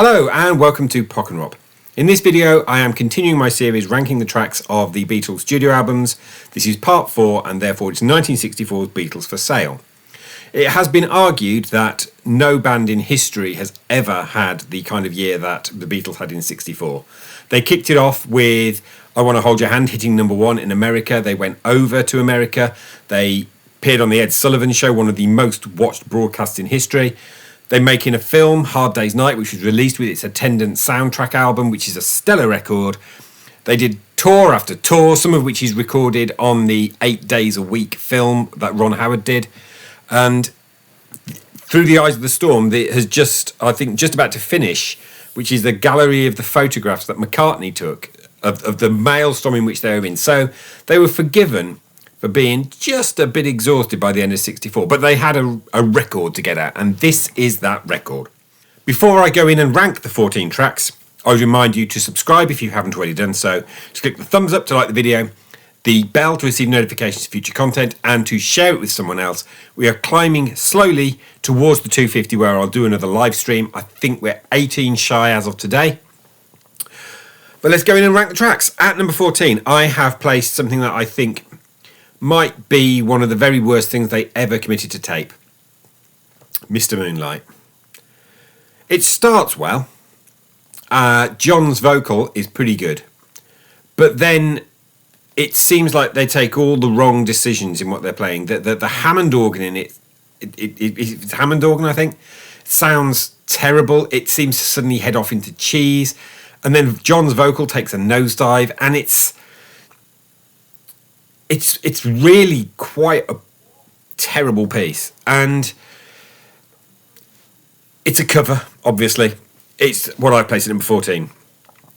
Hello and welcome to Pock and Rob. In this video I am continuing my series ranking the tracks of the Beatles studio albums. This is part 4 and therefore it's 1964's Beatles For Sale. It has been argued that no band in history has ever had the kind of year that the Beatles had in '64. They kicked it off with I Wanna Hold Your Hand hitting #1 in America. They went over to America. They appeared on the Ed Sullivan Show, one of the most watched broadcasts in history. They're making a film, Hard Day's Night, which was released with its attendant soundtrack album, which is a stellar record. They did tour after tour, some of which is recorded on the 8 Days a Week film that Ron Howard did. And Through the Eyes of the Storm, it has just about to finish, which is the gallery of the photographs that McCartney took of the maelstrom in which they were in. So they were forgiven for being just a bit exhausted by the end of '64, but they had a record to get at, and this is that record. Before I go in and rank the 14 tracks, I would remind you to subscribe if you haven't already done so, to click the thumbs up to like the video, the bell to receive notifications of future content, and to share it with someone else. We are climbing slowly towards the 250 where I'll do another live stream. I think we're 18 shy as of today. But let's go in and rank the tracks. At number 14, I have placed something that I think might be one of the very worst things they ever committed to tape. Mr. Moonlight. It starts well. John's vocal is pretty good. But then it seems like they take all the wrong decisions in what they're playing. The Hammond organ in it's Hammond organ, I think, sounds terrible. It seems to suddenly head off into cheese. And then John's vocal takes a nosedive, and it's really quite a terrible piece. And it's a cover, obviously. It's what I placed at number 14.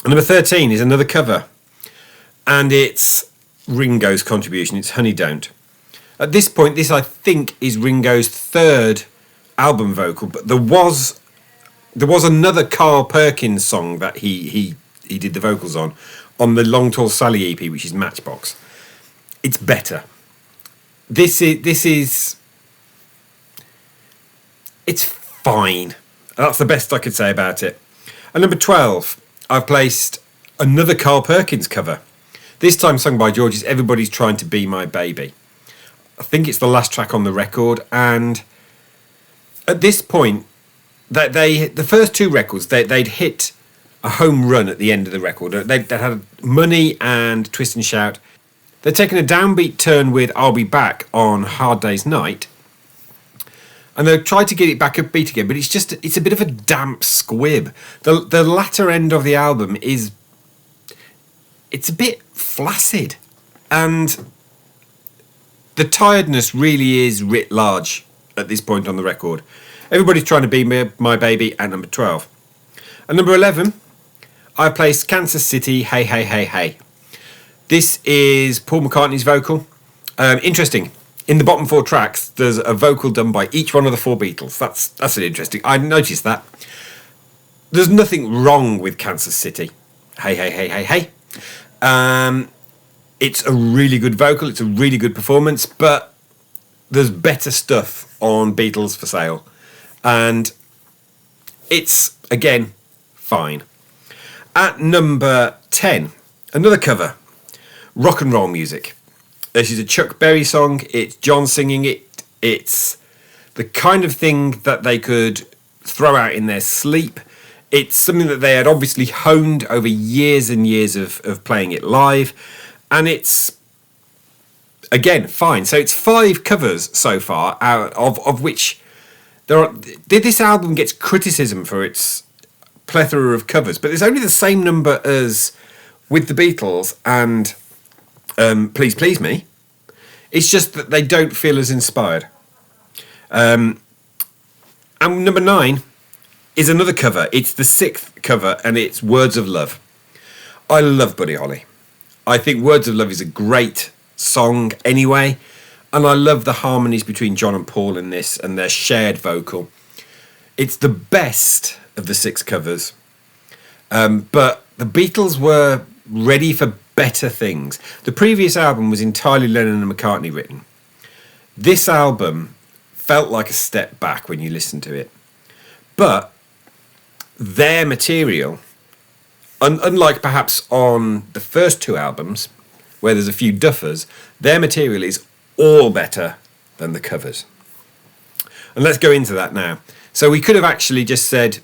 And number 13 is another cover. And it's Ringo's contribution. It's Honey Don't. At this point, this I think is Ringo's third album vocal, but there was another Carl Perkins song that he did the vocals on the Long Tall Sally EP, which is Matchbox. It's better. It's fine. That's the best I could say about it. At number 12, I've placed another Carl Perkins cover. This time sung by George's Everybody's Trying to Be My Baby. I think it's the last track on the record, and at this point, the first two records, they'd hit a home run at the end of the record. They had Money and Twist and Shout. They're taking a downbeat turn with I'll Be Back on Hard Day's Night. And they've tried to get it back upbeat again, but it's a bit of a damp squib. The latter end of the album it's a bit flaccid. And the tiredness really is writ large at this point on the record. Everybody's Trying to Be My Baby at number 12. At number 11, I placed Kansas City, Hey, Hey, Hey, Hey. This is Paul McCartney's vocal. Interesting. In the bottom 4 tracks, there's a vocal done by each one of the 4 Beatles. That's interesting. I noticed that. There's nothing wrong with Kansas City. Hey, hey, hey, hey, hey. It's a really good vocal. It's a really good performance. But there's better stuff on Beatles For Sale. And it's, again, fine. At number 10, another cover. Rock and Roll Music. This is a Chuck Berry song. It's John singing it. It's the kind of thing that they could throw out in their sleep. It's something that they had obviously honed over years and years of playing it live. And it's, again, fine. So it's 5 covers so far, out of which this album gets criticism for its plethora of covers, but there's only the same number as with the Beatles and Please Please Me. It's just that they don't feel as inspired. And number 9 is another cover. It's the 6th cover, and it's Words of Love. I love Buddy Holly. I think Words of Love is a great song anyway, and I love the harmonies between John and Paul in this and their shared vocal. It's the best of the 6 covers. But the Beatles were ready for better things. The previous album was entirely Lennon and McCartney written. This album felt like a step back when you listen to it. But their material, unlike perhaps on the first two albums, where there's a few duffers, their material is all better than the covers. And let's go into that now. So we could have actually just saved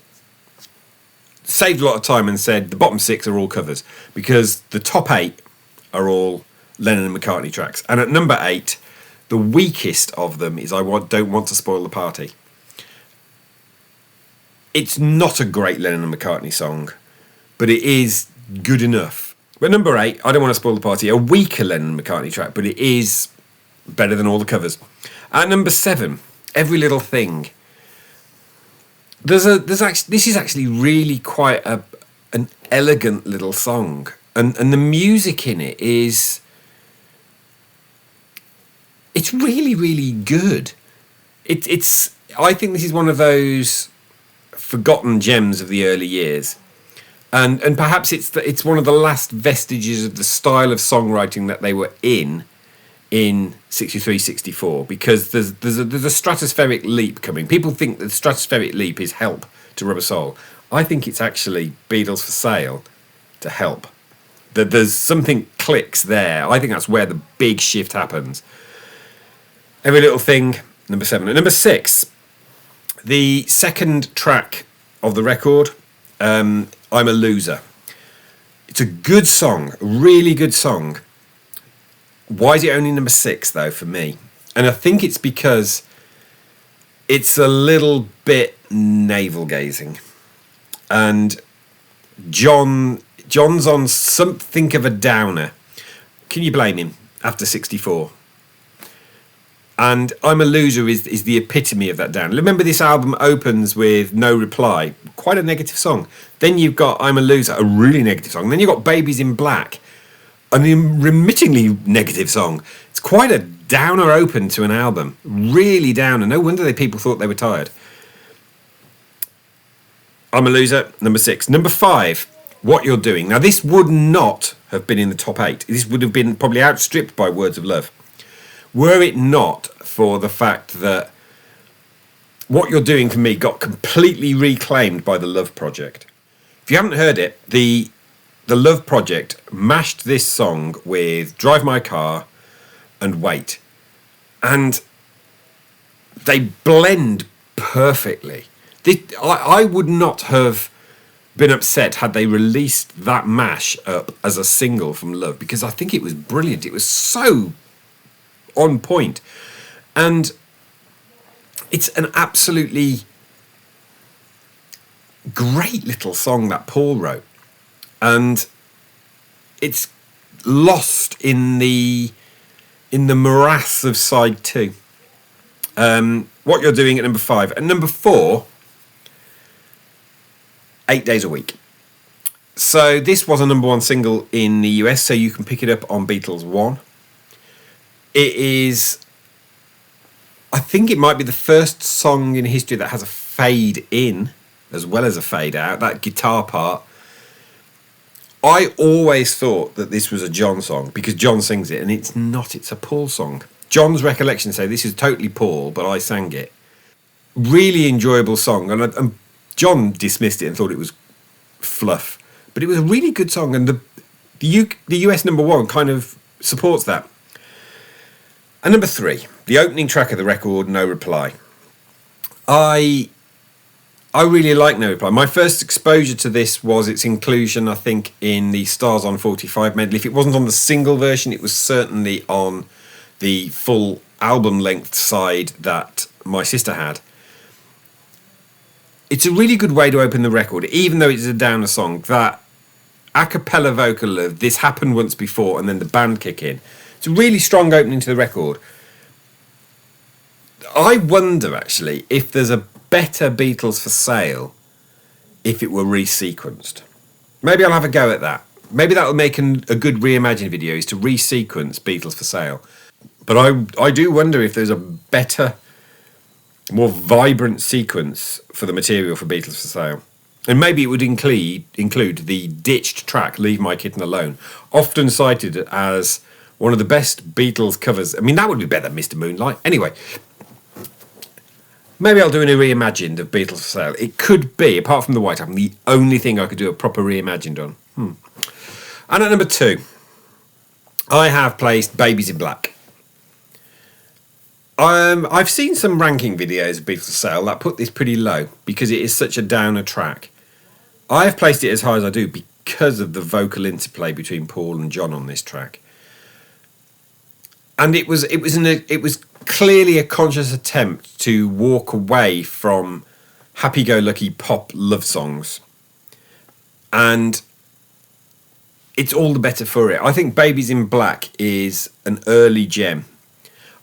a lot of time and said the bottom 6 are all covers, because the top 8 are all Lennon and McCartney tracks. And at number 8, the weakest of them is Don't Want to Spoil the Party. It's not a great Lennon and McCartney song, but it is good enough. But number 8, I Don't Want to Spoil the Party, a weaker Lennon and McCartney track, but it is better than all the covers. At number 7, Every Little Thing. This is actually really quite an elegant little song, and the music in it it's really, really good. I think this is one of those forgotten gems of the early years, and perhaps it's one of the last vestiges of the style of songwriting that they were in 63, 64, because there's a stratospheric leap coming. People think that the stratospheric leap is Help to Rubber Soul. I think it's actually Beatles For Sale to Help. That there's something clicks there. I think that's where the big shift happens. Every Little Thing, number 7. At number 6, the second track of the record, I'm a Loser. It's a good song, a really good song. Why is it only number 6, though, for me? And I think it's because it's a little bit navel-gazing. And John's on something of a downer. Can you blame him after 64? And I'm a Loser is the epitome of that down. Remember, this album opens with No Reply, quite a negative song. Then you've got I'm a Loser, a really negative song. Then you've got Babies in Black, an unremittingly negative song. It's quite a downer open to an album. Really downer. No wonder people thought they were tired. I'm a Loser, number 6. Number 5, What You're Doing. Now, this would not have been in the top 8. This would have been probably outstripped by Words of Love, were it not for the fact that What You're Doing for me got completely reclaimed by the Love Project. If you haven't heard it, the Love Project mashed this song with Drive My Car and Wait. And they blend perfectly. I would not have been upset had they released that mash up as a single from Love, because I think it was brilliant. It was so on point. And it's an absolutely great little song that Paul wrote. And it's lost in the morass of side 2. What You're Doing at number 5. At number 4, 8 Days a Week. So this was a number 1 single in the US, so you can pick it up on Beatles 1. It is, I think it might be the first song in history that has a fade in as well as a fade out, that guitar part. I always thought that this was a John song because John sings it, and it's not, it's a Paul song. John's recollections say this is totally Paul, but I sang it. Really enjoyable song, and John dismissed it and thought it was fluff, but it was a really good song, and the US number 1 kind of supports that. And number 3, the opening track of the record, No Reply. I really like No Reply. My first exposure to this was its inclusion, I think, in the Stars on 45 medley. If it wasn't on the single version, it was certainly on the full album-length side that my sister had. It's a really good way to open the record, even though it's a downer song. That a cappella vocal of This Happened Once Before and then the band kick in. It's a really strong opening to the record. I wonder, actually, if there's a better Beatles For Sale if it were resequenced. Maybe I'll have a go at that. Maybe that'll make a good reimagined video, is to resequence Beatles For Sale. But I do wonder if there's a better, more vibrant sequence for the material for Beatles For Sale. And maybe it would include the ditched track Leave My Kitten Alone, often cited as one of the best Beatles covers. I mean, that would be better than Mr. Moonlight. Anyway, Maybe I'll do a reimagined of Beatles for Sale. It could be, apart from the White Album, the only thing I could do a proper reimagined on. And at number 2, I have placed Babies in Black. I've seen some ranking videos of Beatles for Sale that put this pretty low because it is such a downer track. I've placed it as high as I do because of the vocal interplay between Paul and John on this track. And it was clearly a conscious attempt to walk away from happy-go-lucky pop love songs. And it's all the better for it. I think Babies in Black is an early gem.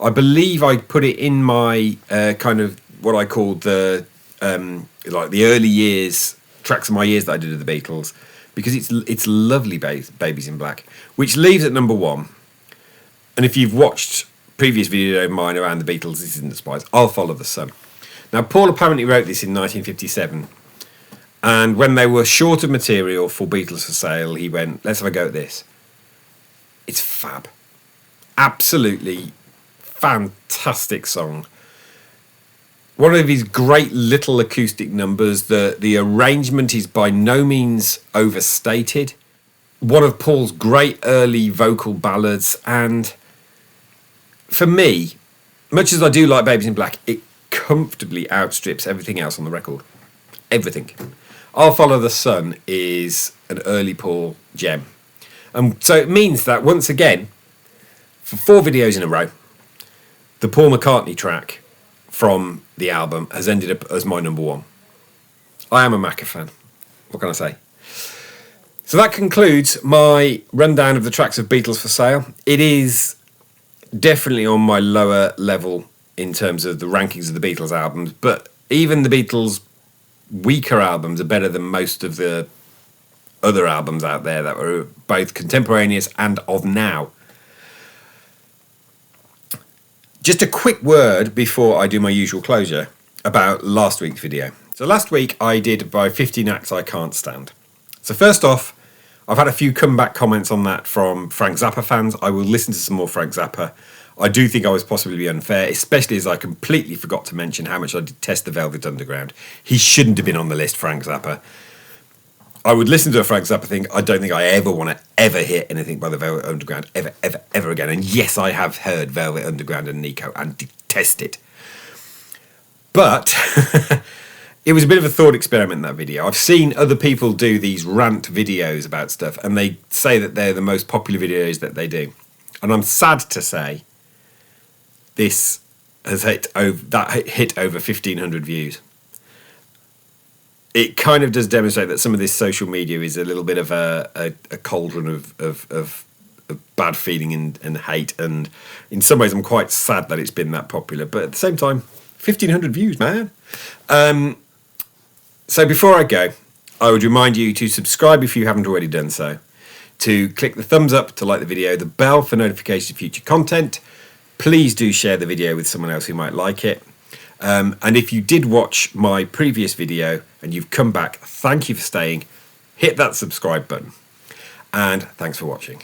I believe I put it in my kind of what I called the early years, tracks of my years that I did of the Beatles, because it's lovely Babies in Black, which leaves at number 1. And if you've watched previous video of mine around the Beatles, this isn't a surprise, I'll Follow the Sun. Now, Paul apparently wrote this in 1957, and when they were short of material for Beatles for Sale, he went, let's have a go at this. It's fab. Absolutely fantastic song. One of his great little acoustic numbers. The arrangement is by no means overstated. One of Paul's great early vocal ballads, and for me, much as I do like Babies in Black, it comfortably outstrips everything else on the record. Everything. I'll Follow the Sun is an early Paul gem. And so it means that, once again, for 4 videos in a row, the Paul McCartney track from the album has ended up as my number 1. I am a Macca fan. What can I say? So that concludes my rundown of the tracks of Beatles for Sale. It is definitely on my lower level in terms of the rankings of the Beatles albums, but even the Beatles' weaker albums are better than most of the other albums out there that were both contemporaneous and of now. Just a quick word before I do my usual closure about last week's video. So last week I did by 15 acts I can't stand. So first off, I've had a few comeback comments on that from Frank Zappa fans. I will listen to some more Frank Zappa. I do think I was possibly unfair, especially as I completely forgot to mention how much I detest the Velvet Underground. He shouldn't have been on the list, Frank Zappa. I would listen to a Frank Zappa thing. I don't think I ever want to ever hear anything by the Velvet Underground ever again. And yes, I have heard Velvet Underground and Nico and detest it. But it was a bit of a thought experiment, that video. I've seen other people do these rant videos about stuff, and they say that they're the most popular videos that they do. And I'm sad to say this has hit over 1,500 views. It kind of does demonstrate that some of this social media is a little bit of a cauldron of bad feeling and hate. And in some ways, I'm quite sad that it's been that popular. But at the same time, 1,500 views, man. So before I go, I would remind you to subscribe if you haven't already done so, to click the thumbs up to like the video, the bell for notifications of future content. Please do share the video with someone else who might like it. And if you did watch my previous video and you've come back, thank you for staying. Hit that subscribe button. And thanks for watching.